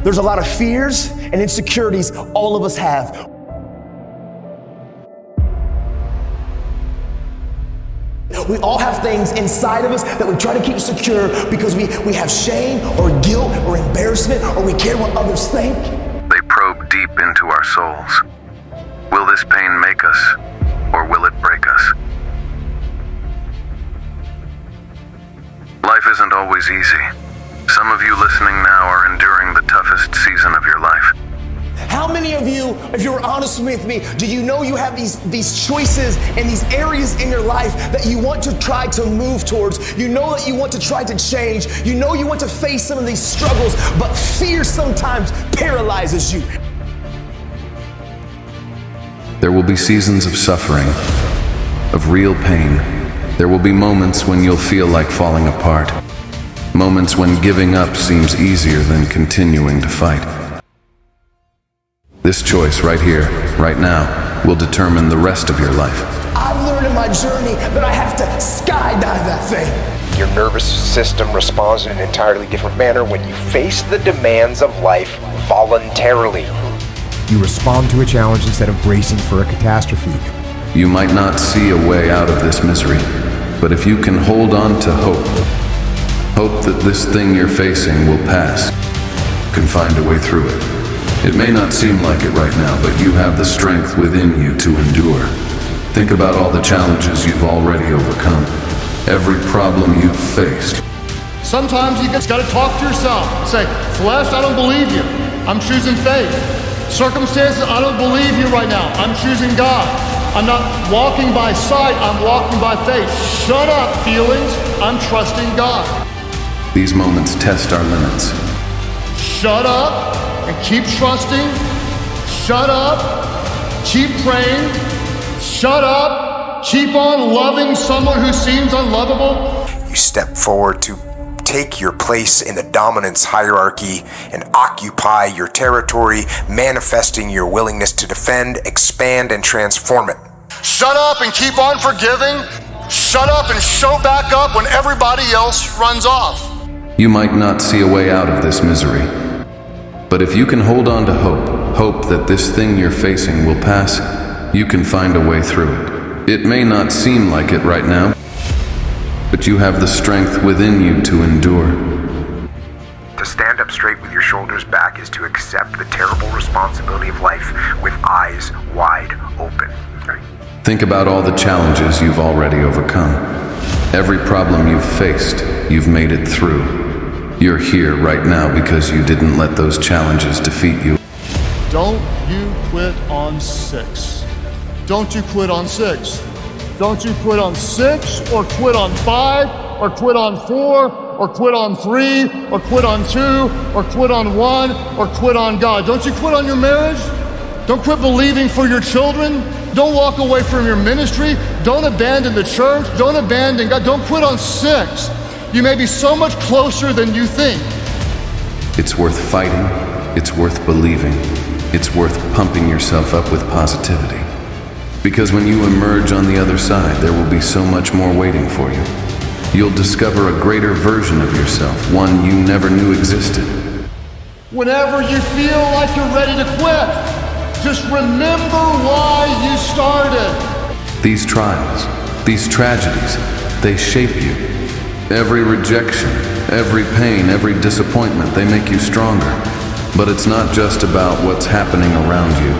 There's a lot of fears and insecurities all of us have. We all have things inside of us that we try to keep secure because we have shame or guilt or embarrassment, or we care what others think. They probe deep into our souls. Will this pain make us, or will it break us? Life isn't always easy. Some of you listening now are enduring the toughest season of your life. How many of you, if you were honest with me, do you know you have these choices and these areas in your life that you want to try to move towards? You know that you want to try to change. You know you want to face some of these struggles, but fear sometimes paralyzes you. There will be seasons of suffering, of real pain. There will be moments when you'll feel like falling apart. Moments when giving up seems easier than continuing to fight. This choice right here, right now, will determine the rest of your life. I've learned in my journey that I have to skydive that thing. Your nervous system responds in an entirely different manner when you face the demands of life voluntarily. You respond to a challenge instead of bracing for a catastrophe. You might not see a way out of this misery, but if you can hold on to hope, hope that this thing you're facing will pass, you can find a way through it. It may not seem like it right now, but you have the strength within you to endure. Think about all the challenges you've already overcome, every problem you've faced. Sometimes you just gotta talk to yourself. Say, flesh, I don't believe you. I'm choosing faith. Circumstances, I don't believe you right now. I'm choosing God. I'm not walking by sight, I'm walking by faith. Shut up, feelings. I'm trusting God. These moments test our limits. Shut up and keep trusting. Shut up, keep praying. Shut up, keep on loving someone who seems unlovable. You step forward to take your place in the dominance hierarchy and occupy your territory, manifesting your willingness to defend, expand, and transform it. Shut up and keep on forgiving. Shut up and show back up when everybody else runs off. You might not see a way out of this misery, but if you can hold on to hope that this thing you're facing will pass, you can find a way through it. It may not seem like it right now, but you have the strength within you to endure. To stand up straight with your shoulders back is to accept the terrible responsibility of life with eyes wide open. Think about all the challenges you've already overcome. Every problem you've faced, you've made it through. You're here right now because you didn't let those challenges defeat you. Don't you quit on 6. Don't you quit on 6. Don't you quit on 6 or quit on 5 or quit on 4 or quit on 3 or quit on 2 or quit on 1 or quit on God. Don't you quit on your marriage. Don't quit believing for your children. Don't walk away from your ministry. Don't abandon the church. Don't abandon God. Don't quit on 6. You may be so much closer than you think. It's worth fighting. It's worth believing. It's worth pumping yourself up with positivity. Because when you emerge on the other side, there will be so much more waiting for you. You'll discover a greater version of yourself, one you never knew existed. Whenever you feel like you're ready to quit, just remember why you started. These trials, these tragedies, they shape you. Every rejection, every pain, every disappointment, they make you stronger. But it's not just about what's happening around you.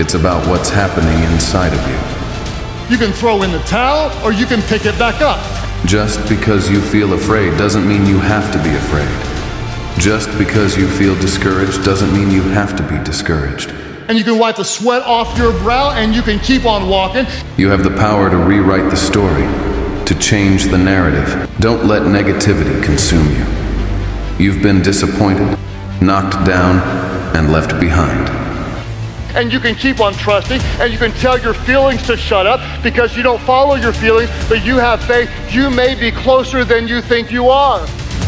It's about what's happening inside of you. You can throw in the towel or you can pick it back up. Just because you feel afraid doesn't mean you have to be afraid. Just because you feel discouraged doesn't mean you have to be discouraged. And you can wipe the sweat off your brow and you can keep on walking. You have the power to rewrite the story, to change the narrative. Don't let negativity consume you. You've been disappointed, knocked down, and left behind. And you can keep on trusting, and you can tell your feelings to shut up because you don't follow your feelings, but you have faith. You may be closer than you think you are.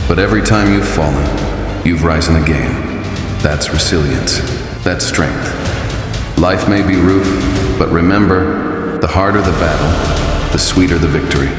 But every time you've fallen, you've risen again. That's resilience. That's strength. Life may be rough, but remember, the harder the battle, the sweeter the victory.